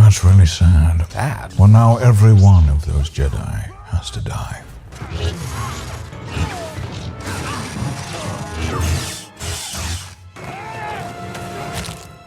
That's really sad. Bad. Well, now every one of those Jedi has to die.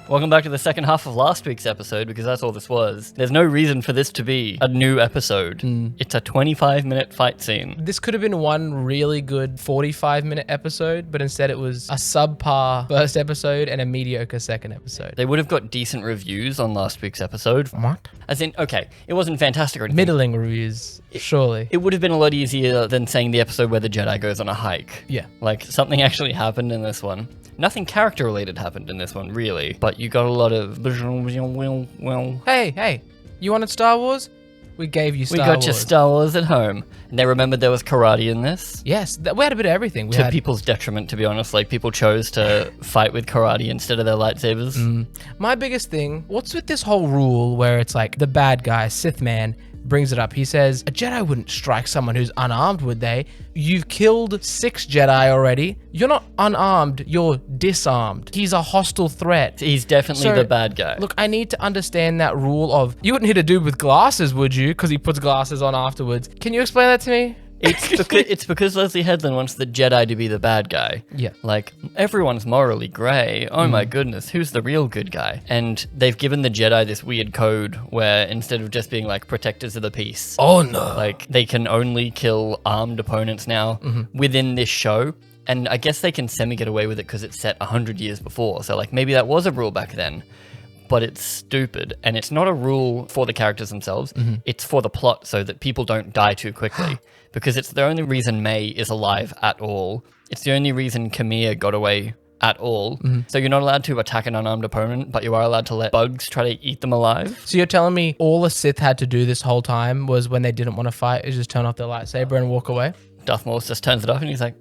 Welcome back to the second half of last week's episode, because that's all this was. There's no reason for this to be a new episode. It's a 25-minute fight scene. This could have been one really good 45-minute episode, but instead it was a subpar first episode and a mediocre second episode. They would have got decent reviews on last week's episode. What? As in, okay, it wasn't fantastic or anything. Middling reviews, surely. It would have been a lot easier than saying the episode where the Jedi goes on a hike. Yeah. Like, something actually happened in this one. Nothing character-related happened in this one, really. But you got a lot of... Hey, you wanted Star Wars? We gave you Star Wars. We got your Star Wars at home. And they remembered there was karate in this. Yes, we had a bit of everything. We To had people's detriment, to be honest. Like, people chose to fight with karate instead of their lightsabers. My biggest thing, what's with this whole rule where it's like the bad guy, Sith man, brings it up. He says, a Jedi wouldn't strike someone who's unarmed, would they? You've killed 6 Jedi already. You're not unarmed, you're disarmed. He's a hostile threat. He's definitely the bad guy. Look, I need to understand that rule of, you wouldn't hit a dude with glasses, would you? Because he puts glasses on afterwards. Can you explain that to me? It's because Leslie Headland wants the Jedi to be the bad guy. Yeah. Like, everyone's morally grey. Oh my goodness, who's the real good guy? And they've given the Jedi this weird code where instead of just being like protectors of the peace, Oh no. like they can only kill armed opponents now within this show. And I guess they can semi-get away with it because it's set 100 years before. So like maybe that was a rule back then. But it's stupid, and it's not a rule for the characters themselves. It's for the plot so that people don't die too quickly. Because it's the only reason May is alive at all. It's the only reason Camille got away at all. So you're not allowed to attack an unarmed opponent, but you are allowed to let bugs try to eat them alive. So you're telling me all the Sith had to do this whole time was when they didn't want to fight, is just turn off their lightsaber and walk away? Darth Maul just turns it off and he's like,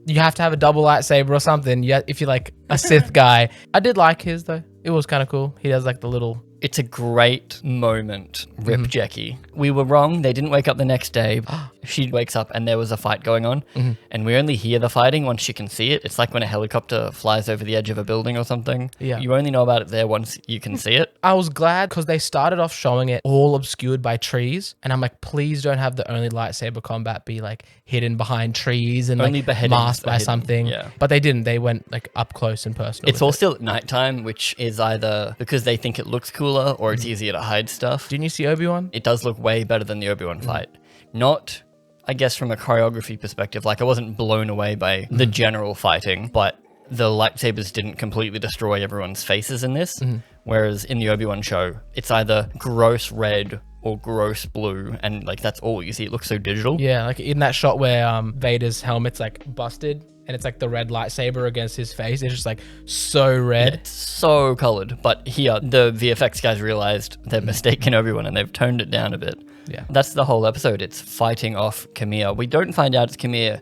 You have to have a double lightsaber or something. Yeah, if you're like a Sith guy. I did like his though. It was kind of cool. He does like the little... it's a great moment, Rip Jackie. We were wrong. They didn't wake up the next day. She wakes up and there was a fight going on. And we only hear the fighting once she can see it. It's like when a helicopter flies over the edge of a building or something. Yeah. You only know about it there once you can see it. I was glad because they started off showing it all obscured by trees. And I'm like, please don't have the only lightsaber combat be like hidden behind trees and Only like beheadings masked are by hidden, something. yeah. But they didn't. They went like up close and personal. It's all still at nighttime, which is either because they think it looks cooler or it's easier to hide stuff. Didn't you see Obi-Wan? It does look way better than the Obi-Wan fight. Not, I guess, from a choreography perspective. Like, I wasn't blown away by the general fighting, but the lightsabers didn't completely destroy everyone's faces in this. Whereas in the Obi-Wan show, it's either gross red or gross blue, and like that's all you see. It looks so digital. Yeah, like in that shot where Vader's helmet's like busted and it's like the red lightsaber against his face. It's just like so red. It's so colored. But here, the VFX guys realized their mistake in Obi-Wan and they've toned it down a bit. Yeah. That's the whole episode. It's fighting off Camille. We don't find out it's Camille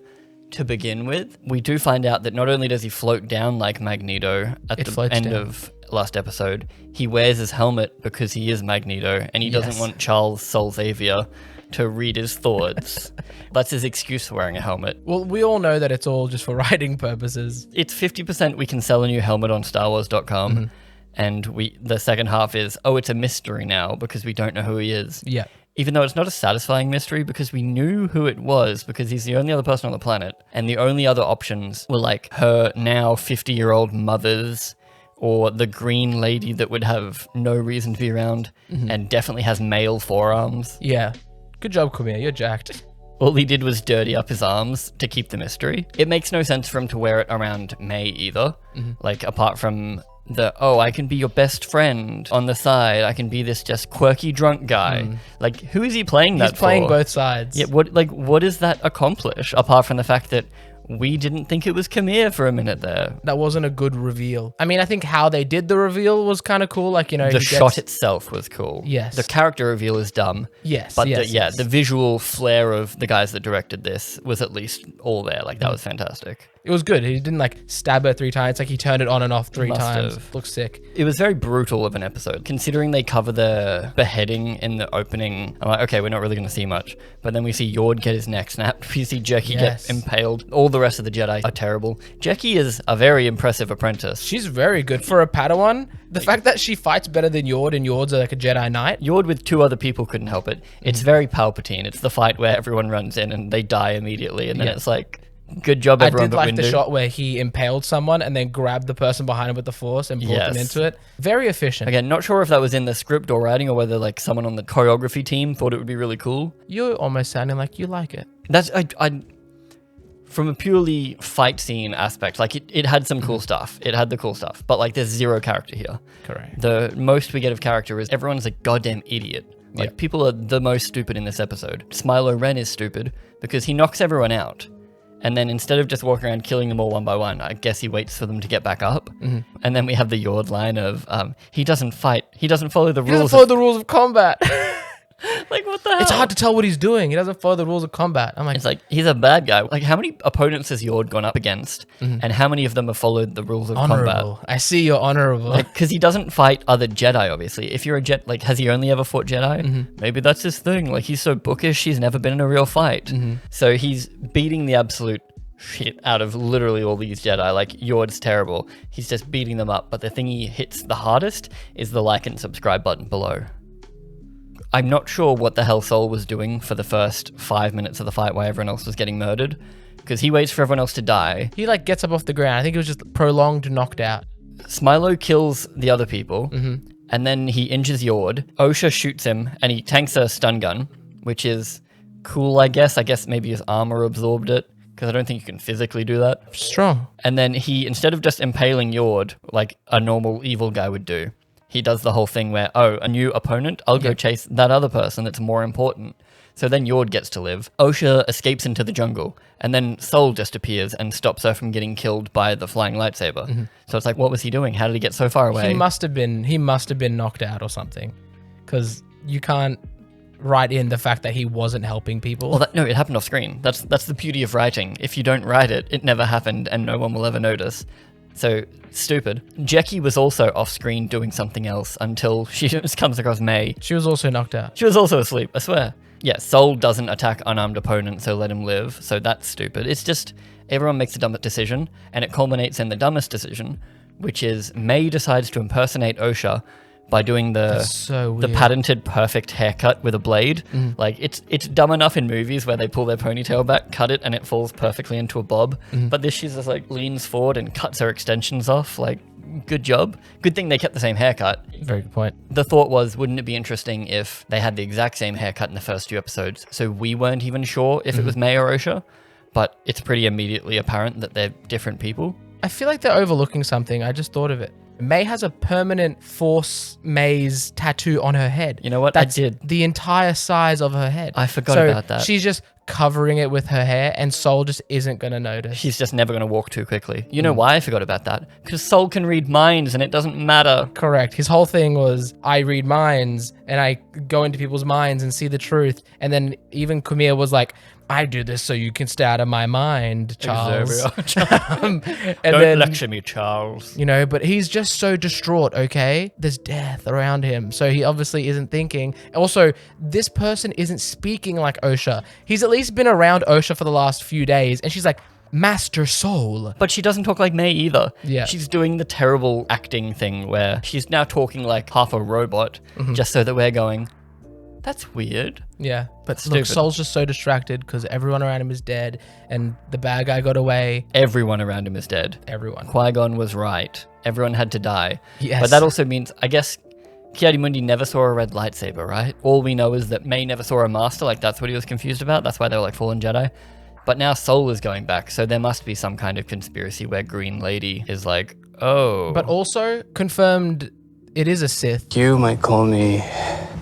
to begin with. We do find out that not only does he float down like Magneto at the end of last episode, he wears his helmet because he is Magneto and he doesn't want Charles Soul Xavier to read his thoughts. That's his excuse for wearing a helmet. Well, we all know that it's all just for writing purposes. It's 50% we can sell a new helmet on starwars.com and the second half is, oh, it's a mystery now because we don't know who he is. Yeah. Even though it's not a satisfying mystery because we knew who it was because he's the only other person on the planet. And the only other options were like her now 50-year-old mother's or the green lady that would have no reason to be around and definitely has male forearms. Yeah. Good job, Camille. You're jacked. All he did was dirty up his arms to keep the mystery. It makes no sense for him to wear it around May either. Like, apart from the, oh, I can be your best friend on the side. I can be this just quirky drunk guy. Like, who is he playing that for? He's playing both sides. Yeah, what does that accomplish, apart from the fact that we didn't think it was Camille for a minute there? That wasn't a good reveal. I mean, I think how they did the reveal was kind of cool. Like, you know, the shot itself was cool. Yes. The character reveal is dumb. Yes. But yes, the visual flair of the guys that directed this was at least all there. Like, that was fantastic. It was good. He didn't like stab her 3 times. Like he turned it on and off 3 Must times. have. Looks sick. It was very brutal of an episode. Considering they cover the beheading in the opening, I'm like, okay, we're not really going to see much. But then we see Yord get his neck snapped. We see Jackie Yes. get impaled. All the rest of the Jedi are terrible. Jackie is a very impressive apprentice. She's very good for a Padawan. The fact that she fights better than Yord and Yord's like a Jedi Knight. Yord with 2 other people couldn't help it. It's very Palpatine. It's the fight where everyone runs in and they die immediately. And then it's like, good job, I everyone did but like the Windu. shot where he impaled someone and then grabbed the person behind him with the Force and brought them Yes. into it. Very efficient. Again, not sure if that was in the script or writing or whether like someone on the choreography team thought it would be really cool. You're almost sounding like you like it. That's I from a purely fight scene aspect, like it had some cool stuff. It had the cool stuff, but like there's 0 character here. Correct. The most we get of character is everyone's a goddamn idiot. Like Yeah. people are the most stupid in this episode. Smilo Ren is stupid because he knocks everyone out. And then instead of just walking around killing them all one by one, I guess he waits for them to get back up. Mm-hmm. And then we have the Yord line of, he doesn't fight. He doesn't follow the He doesn't rules. follow the rules of combat. Like, what the hell? It's hard to tell what he's doing. He doesn't follow the rules of combat. I'm like, It's like, he's a bad guy. Like, how many opponents has Yord gone up against? And how many of them have followed the rules of combat? honorable. I see you're honorable. Like, because he doesn't fight other Jedi, obviously. If you're a Jedi, like, has he only ever fought Jedi? Maybe that's his thing. Like, he's so bookish, he's never been in a real fight. So he's beating the absolute shit out of literally all these Jedi. Like, Yord's terrible. He's just beating them up. But the thing he hits the hardest is the like and subscribe button below. I'm not sure what the hell Sol was doing for the first 5 minutes of the fight while everyone else was getting murdered. Because he waits for everyone else to die. he like gets up off the ground. I think it was just prolonged knocked out. Smilo kills the other people, and then he injures Yord. Osha shoots him, and he tanks a stun gun, which is cool, I guess. I guess maybe his armor absorbed it, because I don't think you can physically do that. Strong. And then he, instead of just impaling Yord, like a normal evil guy would do, he does the whole thing where, oh, a new opponent? I'll go chase that other person that's more important. So then Yord gets to live. Osha escapes into the jungle, and then Sol just appears and stops her from getting killed by the flying lightsaber. So it's like, what was he doing? How did he get so far away? He must have been knocked out or something. Because you can't write in the fact that he wasn't helping people. Well, no, it happened off screen. That's the beauty of writing. If you don't write it, it never happened, and no one will ever notice. So, stupid. Jackie was also off screen doing something else until she just comes across May. She was also knocked out. She was also asleep, I swear. Yeah, Sol doesn't attack unarmed opponents, so let him live. So that's stupid. It's just, everyone makes a dumb decision, and it culminates in the dumbest decision, which is May decides to impersonate Osha by doing That's so the weird. patented perfect haircut with a blade. Like, it's dumb enough in movies where they pull their ponytail back, cut it, and it falls perfectly into a bob. But this, she's just like leans forward and cuts her extensions off. Like, good job. Good thing they kept the same haircut. Very good point. The thought was, wouldn't it be interesting if they had the exact same haircut in the first few episodes, so we weren't even sure if it was May or Osha? But it's pretty immediately apparent that they're different people. I feel like they're overlooking something. I just thought of it. May has a permanent Force Maze tattoo on her head. You know what? That's I did. the entire size of her head. I forgot So about that. She's just covering it with her hair, and Sol just isn't going to notice. She's just never going to walk too quickly. You know why I forgot about that? Because Sol can read minds and it doesn't matter. Correct. His whole thing was, I read minds, and I go into people's minds and see the truth. And then even Kumir was like, I do this so you can stay out of my mind, Charles. And Don't then, lecture me, Charles. you know, but he's just so distraught, okay? There's death around him, so he obviously isn't thinking. Also, this person isn't speaking like Osha. He's at least been around Osha for the last few days, and she's like, Master Soul. But she doesn't talk like May either. Yeah. She's doing the terrible acting thing where she's now talking like half a robot, just so that we're going, that's weird. Yeah, but Stupid. look, Soul's just so distracted because everyone around him is dead, and the bad guy got away. Everyone around him is dead. Everyone. Qui-Gon was right. Everyone had to die. Yes. But that also means, I guess, Ki-Adi-Mundi never saw a red lightsaber, right? All we know is that May never saw a master, like that's what he was confused about. That's why they were like fallen Jedi. But now Soul is going back, so there must be some kind of conspiracy where Green Lady is like, oh. But also confirmed it is a Sith You might call me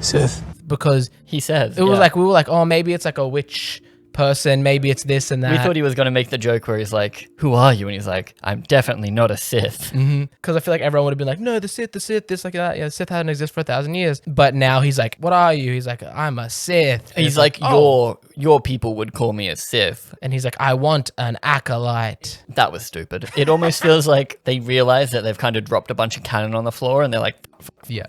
Sith. because he says, it was yeah. like, we were like, oh, maybe it's like a witch person. Maybe it's this and that. We thought he was going to make the joke where he's like, who are you? And he's like, I'm definitely not a Sith. Because I feel like everyone would have been like, no, the Sith, this, like that. Yeah, the Sith hadn't existed for 1,000 years. But now he's like, what are you? He's like, I'm a Sith. And He's it's like, oh. your people would call me a Sith. And he's like, I want an acolyte. That was stupid. It almost feels like they realize that they've kind of dropped a bunch of canon on the floor and they're like, Yeah.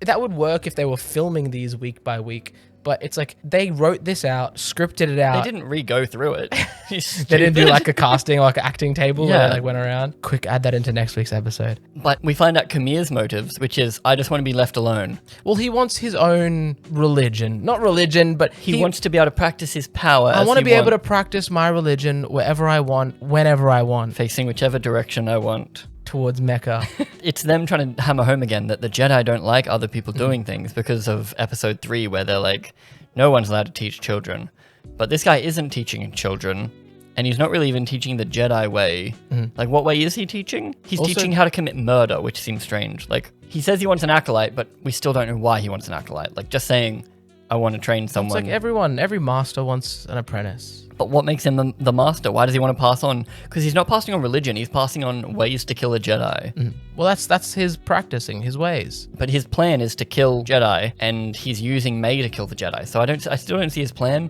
That would work if they were filming these week by week. But it's like they wrote this out, scripted it out. they didn't re-go through it. They didn't do like a casting or like an acting table where Yeah. they like went around. Quick, add that into next week's episode. But we find out Kamir's motives, which is, I just want to be left alone. Well, he wants his own religion. Not religion, but He wants to be able to practice his power. I want to be able to practice my religion wherever I want, whenever I want, facing whichever direction I want. towards Mecca. It's them trying to hammer home again that the Jedi don't like other people doing things because of episode 3 where they're like, no one's allowed to teach children. But this guy isn't teaching children, and he's not really even teaching the Jedi way. Like, what way is he teaching? He's Also- teaching how to commit murder, which seems strange. Like, he says he wants an acolyte, but we still don't know why he wants an acolyte. Like, just saying, I want to train It's someone. like every master wants an apprentice. But what makes him the master? Why does he want to pass on? Because he's not passing on religion. He's passing on ways to kill a Jedi. Well, that's his practicing, his ways. But his plan is to kill Jedi, and he's using May to kill the Jedi. So I still don't see his plan.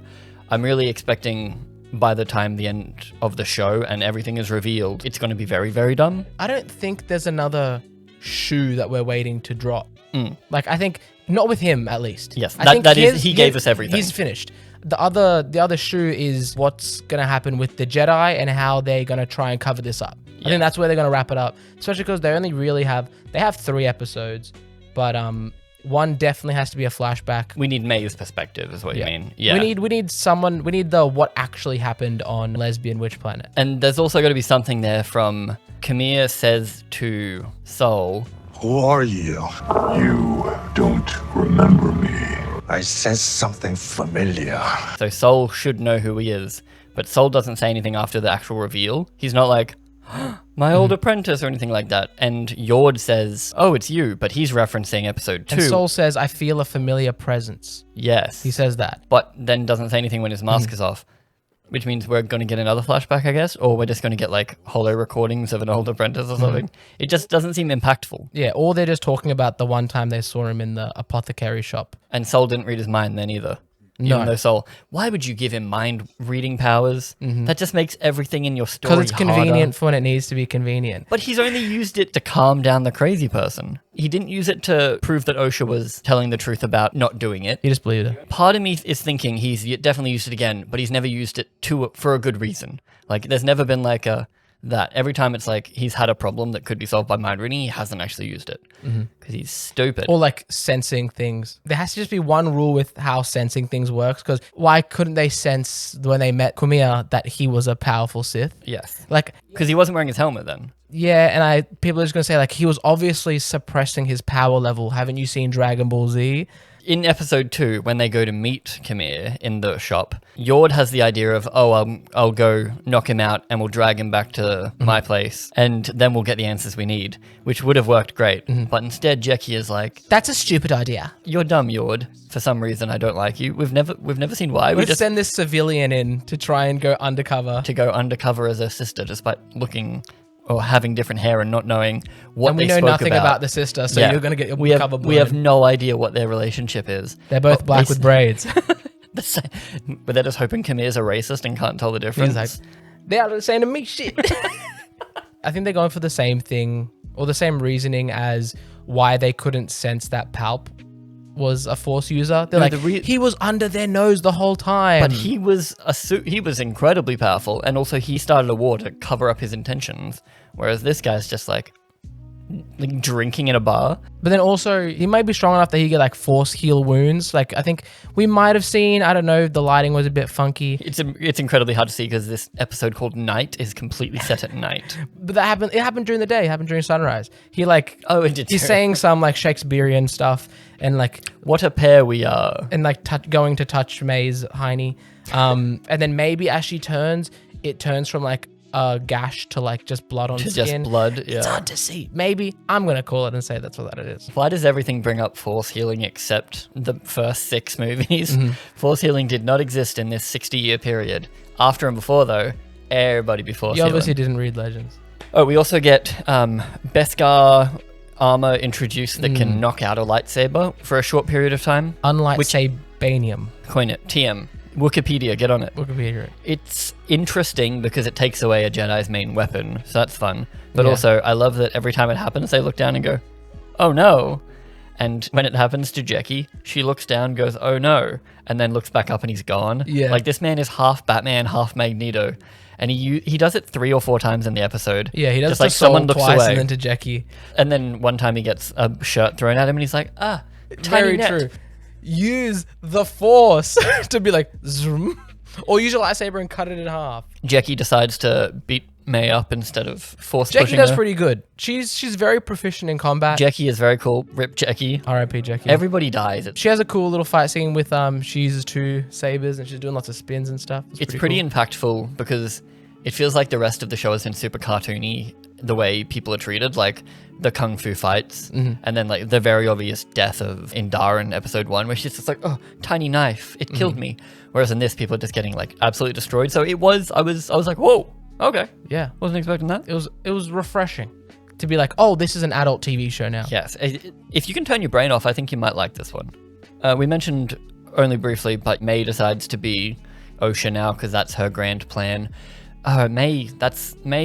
I'm really expecting by the time the end of the show and everything is revealed, it's going to be very, very dumb. I don't think there's another shoe that we're waiting to drop. Like, I think not with him at least. Yes, I think he gave us everything. He's finished. The other shoe is what's gonna happen with the Jedi and how they're gonna try and cover this up. I think that's where they're gonna wrap it up. Especially because they only really have 3 episodes, but one definitely has to be a flashback. We need May's perspective, is what you mean. Yeah. We need someone. We need the what actually happened on Lesbian Witch Planet. And there's also got to be something there from Kamir says to Soul, Who are you? You don't remember me. I sense something familiar. so Soul should know who he is, but Soul doesn't say anything after the actual reveal. He's not like, my old apprentice or anything like that. And Yord says, oh, it's you, but he's referencing episode 2. And Soul says, "I feel a familiar presence." Yes. He says that. But then doesn't say anything when his mask is off, which means we're going to get another flashback, I guess, or we're just going to get like holo recordings of an old apprentice or something. It just doesn't seem impactful. Yeah, or they're just talking about the one time they saw him in the apothecary shop. And Soul didn't read his mind then either. No. Even though Soul, why would you give him mind reading powers? That just makes everything in your story Because it's convenient harder. for when it needs to be convenient. But he's only used it to calm down the crazy person. He didn't use it to prove that Osha was telling the truth about not doing it. He just believed it. Part of me is thinking he's definitely used it again, but he's never used it for a good reason. Like, there's never been like that. Every time it's like he's had a problem that could be solved by mind reading, he hasn't actually used it. Because he's stupid. Or like sensing things. There has to just be one rule with how sensing things works. Because why couldn't they sense when they met Kumia that he was a powerful Sith? Yes. Like, Because he wasn't wearing his helmet then. yeah, and people are just going to say like he was obviously suppressing his power level. Haven't you seen Dragon Ball Z? In episode 2, when they go to meet Kamir in the shop, Yord has the idea of, oh, I'll go knock him out and we'll drag him back to my place and then we'll get the answers we need, which would have worked great. But instead, Jeki is like, That's a stupid idea. you're dumb, Yord. For some reason, I don't like you. We've never seen why. We Let's just send this civilian in to try and go undercover. to go undercover as her sister despite looking or having different hair and not knowing what And we they know spoke nothing about the sister, so Yeah. you're going to get your we cover have, we have blown. no idea what their relationship is. They're both black with braids. The sa- but they're just hoping Kamir's a racist and can't tell the difference. He's like, they are saying to me shit. I think they're going for the same thing or the same reasoning as why they couldn't sense that Palp was a Force user. They're No, like, he was under their nose the whole time. But he was he was incredibly powerful, and also he started a war to cover up his intentions. Whereas this guy's just like drinking in a bar. But then also, he might be strong enough that he get like Force heal wounds. Like, I think we might have seen, I don't know, the lighting was a bit funky. It's incredibly hard to see because this episode called Night is completely set at night. But it happened during the day. It happened during sunrise. He like, Oh, it did he's too. saying some like Shakespearean stuff and like, What a pair we are. and like going to touch May's hiney. And then maybe as she turns, it turns from like a gash to like just blood on To skin. just blood, It's yeah. hard to see. Maybe I'm gonna call it and say that's what that it is. Why does everything bring up force healing except the first 6 movies? Mm-hmm. Force healing did not exist in this 60-year period. After and before, though, everybody be force You obviously healing. didn't read Legends. Oh, we also get Beskar armor introduced that Mm. can knock out a lightsaber for a short period of time. Unlike Which- Sabanium. Coin it. TM. Wikipedia, get on it. Wikipedia. It's interesting because it takes away a Jedi's main weapon, so that's fun. But Yeah. also, I love that every time it happens, they look down and go, oh no. And when it happens to Jackie, she looks down, goes, oh no, and then looks back up and he's gone. Yeah. Like, this man is half Batman, half Magneto. And he does it 3 or 4 times in the episode. Yeah, he does Just it like to Soul someone looks twice away. and then to Jackie. And then one time he gets a shirt thrown at him and he's like, tiny Very net. true. Use the Force to be like, zoom. Or use your lightsaber and cut it in half. Jackie decides to beat May up instead of force Jackie pushing does her. pretty good. She's very proficient in combat. Jackie is very cool. Rip Jackie. R.I.P. Jackie. Everybody dies. She has a cool little fight scene with she uses 2 sabers and she's doing lots of spins and stuff. It's pretty cool. impactful because it feels like the rest of the show has been super cartoony the way people are treated, like the kung fu fights, and then like the very obvious death of Indar in episode 1, where she's just like, oh, tiny knife, it killed me. Whereas in this, people are just getting like absolutely destroyed. So it was, I was like, whoa, okay, Yeah. wasn't expecting that. It was refreshing to be like, oh, this is an adult TV show now. Yes, if you can turn your brain off, I think you might like this one. We mentioned only briefly, but May decides to be Osha now because that's her grand plan. May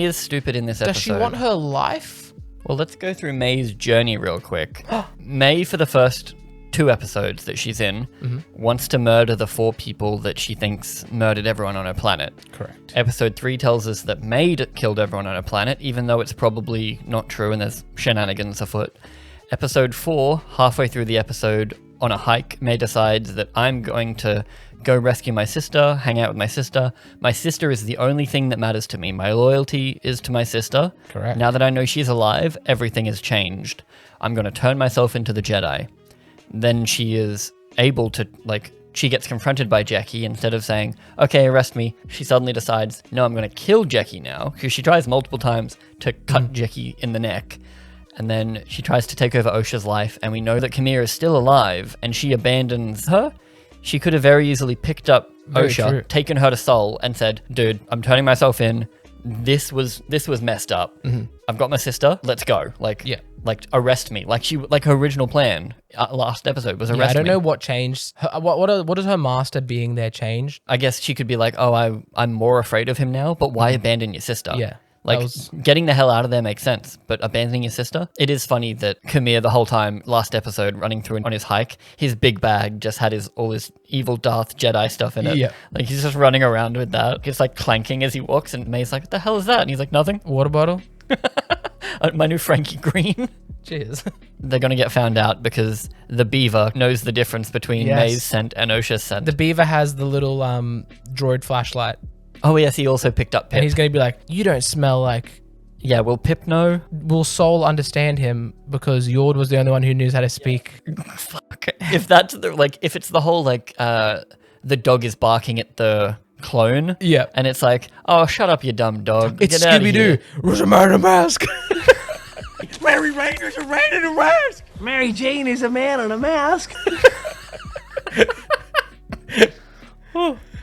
is stupid in this episode. Does she want her life? Well, let's go through May's journey real quick. May, for the first 2 episodes that she's in, wants to murder the 4 people that she thinks murdered everyone on her planet. Correct. Episode 3 tells us that May killed everyone on her planet, even though it's probably not true and there's shenanigans afoot. Episode 4, halfway through the episode, on a hike, May decides that I'm going to go rescue my sister, hang out with my sister. My sister is the only thing that matters to me. My loyalty is to my sister. Correct. Now that I know she's alive, everything has changed. I'm going to turn myself into the Jedi. Then she is able to, like, she gets confronted by Jackie. Instead of saying, okay, arrest me, she suddenly decides, no, I'm going to kill Jackie now. Because she tries multiple times to cut Jackie in the neck. And then she tries to take over Osha's life, and we know that Kamir is still alive, and she abandons her. She could have very easily picked up Very Osha, true. taken her to Sol, and said, dude, I'm turning myself in. This was messed up. I've got my sister. Let's go. Like, arrest me. Like her original plan last episode was arrest me. I don't know what changed. What does her master being there change? I guess she could be like, oh, I'm more afraid of him now, but why abandon your sister? Yeah. Like, that was- getting the hell out of there makes sense, but abandoning your sister? It is funny that Kamir, the whole time, last episode, running through on his hike, his big bag just had all his evil Darth Jedi stuff in it. Yeah. Like, he's just running around with that. It's like clanking as he walks, and May's like, what the hell is that? And he's like, nothing. Water bottle? My new Frankie Green. Cheers. They're going to get found out because the beaver knows the difference between Yes. May's scent and Osha's scent. The beaver has the little droid flashlight. Oh, yes, he also picked up Pip. And he's going to be like, you don't smell like... Yeah, will Pip know? Will Soul understand him because Yord was the only one who knew how to speak? Fuck. If that's if it's the whole the dog is barking at the clone. Yeah. And it's like, oh, shut up, you dumb dog. It's Get outta here." Scooby-Doo. Where's a murder mask? Mary Jane is a man in a mask. Mary Jane is a man in a mask.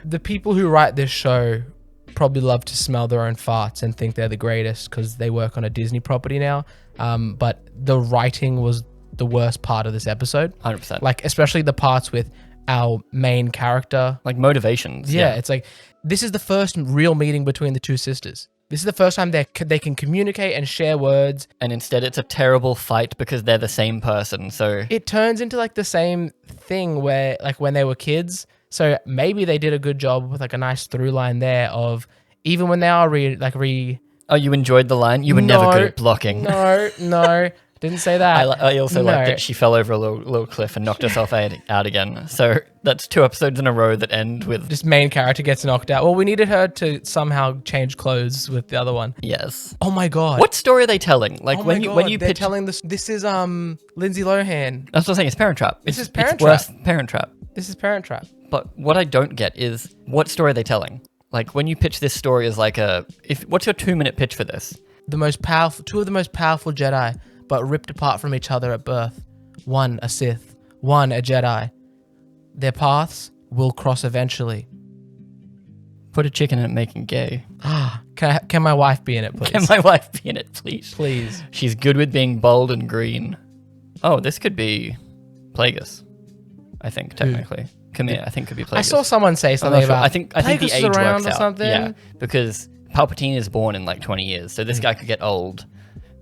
The people who write this show probably love to smell their own farts and think they're the greatest because they work on a Disney property now. But the writing was the worst part of this episode. 100%. Like, especially the parts with our main character. Like motivations. Yeah, it's like, this is the first real meeting between the 2 sisters. This is the first time they can communicate and share words. And instead it's a terrible fight because they're the same person. So It turns into like the same thing where like when they were kids. So maybe they did a good job with like a nice through line there of even when they are Oh, you enjoyed the line? You were never good at blocking. No, didn't say that. I also like No. that she fell over a little cliff and knocked herself out again. So that's 2 episodes in a row that end with... Just main character gets knocked out. Well, we needed her to somehow change clothes with the other one. Yes. Oh my god. What story are they telling? Like Oh when my you god, when you they're pitch... telling this. This is Lindsay Lohan. That's what I'm saying. It's Parent Trap. This is It's Parent worse Trap. Parent Trap. This is Parent Trap. But what I don't get is what story are they telling? Like when you pitch this story as like what's your 2-minute pitch for this? Two of the most powerful Jedi, but ripped apart from each other at birth. One a Sith, one a Jedi. Their paths will cross eventually. Put a chicken in it, making gay. Can my wife be in it, please? Can my wife be in it, please? Please. She's good with being bold and green. Oh, this could be Plagueis, I think, technically. Camille, I think could be Plagueis. I saw someone say I'm something not sure. about I think the Plagueis age is around works or out. something. Yeah, because Palpatine is born in like 20 years, so this guy could get old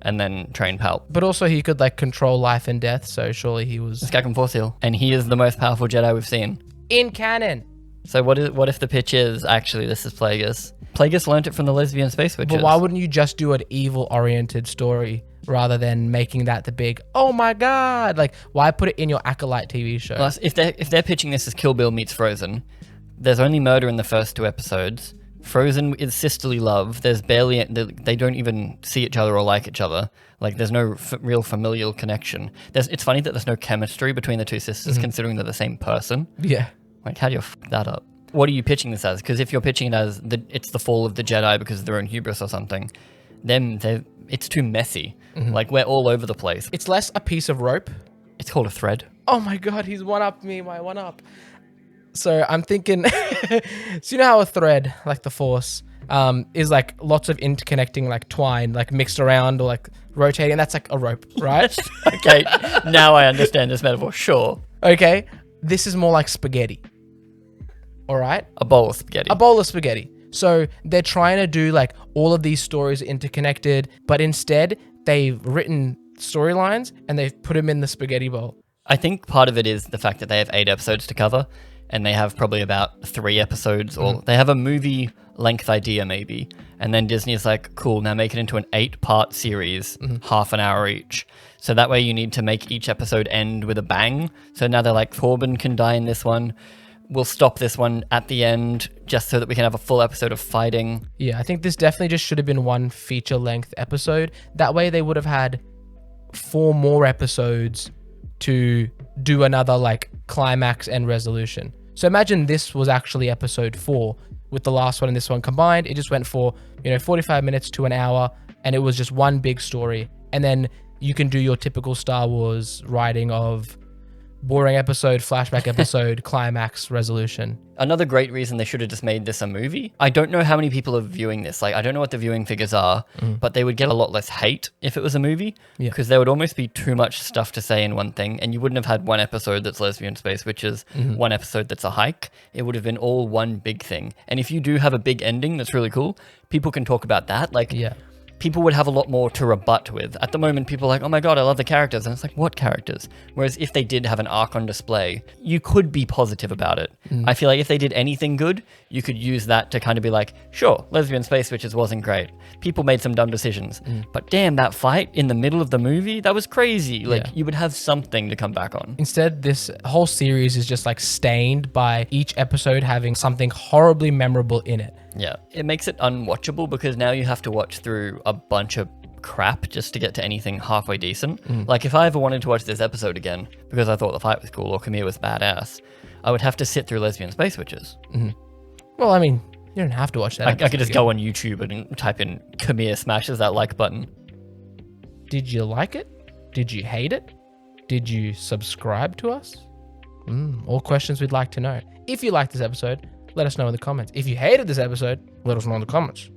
and then train Palp. But also he could like control life and death, so surely he was... This guy can force heal, and he is the most powerful Jedi we've seen. in canon. So what if the pitch is actually this is Plagueis? Plagueis learnt it from the lesbian space witches. But why wouldn't you just do an evil-oriented story rather than making that the big, oh my god, like why put it in your Acolyte TV show? Plus, if they're pitching this as Kill Bill meets Frozen, there's only murder in the first 2 episodes. Frozen is sisterly love. There's barely, they don't even see each other or like each other. Like there's no real familial connection. It's funny that there's no chemistry between the 2 sisters considering they're the same person. Yeah. Like how do you f that up? What are you pitching this as? Because if you're pitching it as it's the fall of the Jedi because of their own hubris or something, then it's too messy. Like we're all over the place. It's less a piece of rope. It's called a thread. Oh my god, he's one-upped me, my one-up. So I'm thinking, so you know how a thread, like the Force, is like lots of interconnecting like twine, like mixed around or like rotating, that's like a rope, right? Okay, now I understand this metaphor. Sure. Okay, this is more like spaghetti. All right? A bowl of spaghetti. A bowl of spaghetti. So they're trying to do like all of these stories interconnected, but instead they've written storylines and they've put them in the spaghetti bowl. I think part of it is the fact that they have 8 episodes to cover and they have probably about 3 episodes or they have a movie length idea maybe. And then Disney is like, cool, now make it into an 8-part series, half an hour each. So that way you need to make each episode end with a bang. So now they're like, Corbin can die in this one. We'll stop this one at the end just so that we can have a full episode of fighting. Yeah, I think this definitely just should have been one feature-length episode. That way they would have had 4 more episodes to do another like climax and resolution. So imagine this was actually episode 4 with the last one and this one combined. It just went for, 45 minutes to an hour and it was just one big story. And then you can do your typical Star Wars writing of boring episode, flashback episode, climax, resolution. Another great reason they should have just made this a movie. I don't know how many people are viewing this. Like, I don't know what the viewing figures are, but they would get a lot less hate if it was a movie because there would almost be too much stuff to say in one thing. And you wouldn't have had one episode that's lesbian space, which is one episode that's a hike. It would have been all one big thing. And if you do have a big ending that's really cool, people can talk about that. Like, people would have a lot more to rebut with. At the moment, people are like, oh my god, I love the characters. And it's like, what characters? Whereas if they did have an arc on display, you could be positive about it. I feel like if they did anything good, you could use that to kind of be like, sure, lesbian space witches wasn't great. People made some dumb decisions. But damn, that fight in the middle of the movie, that was crazy. Like, you would have something to come back on. Instead, this whole series is just like stained by each episode having something horribly memorable in it. Yeah, it makes it unwatchable because now you have to watch through a bunch of crap just to get to anything halfway decent. Like if I ever wanted to watch this episode again because I thought the fight was cool or Camille was badass, I would have to sit through lesbian space witches. Well, I mean, you don't have to watch that. I could just go on YouTube and type in Camille smashes that like button. Did you like it? Did you hate it? Did you subscribe to us? All questions we'd like to know. If you liked this episode, let us know in the comments. If you hated this episode, let us know in the comments.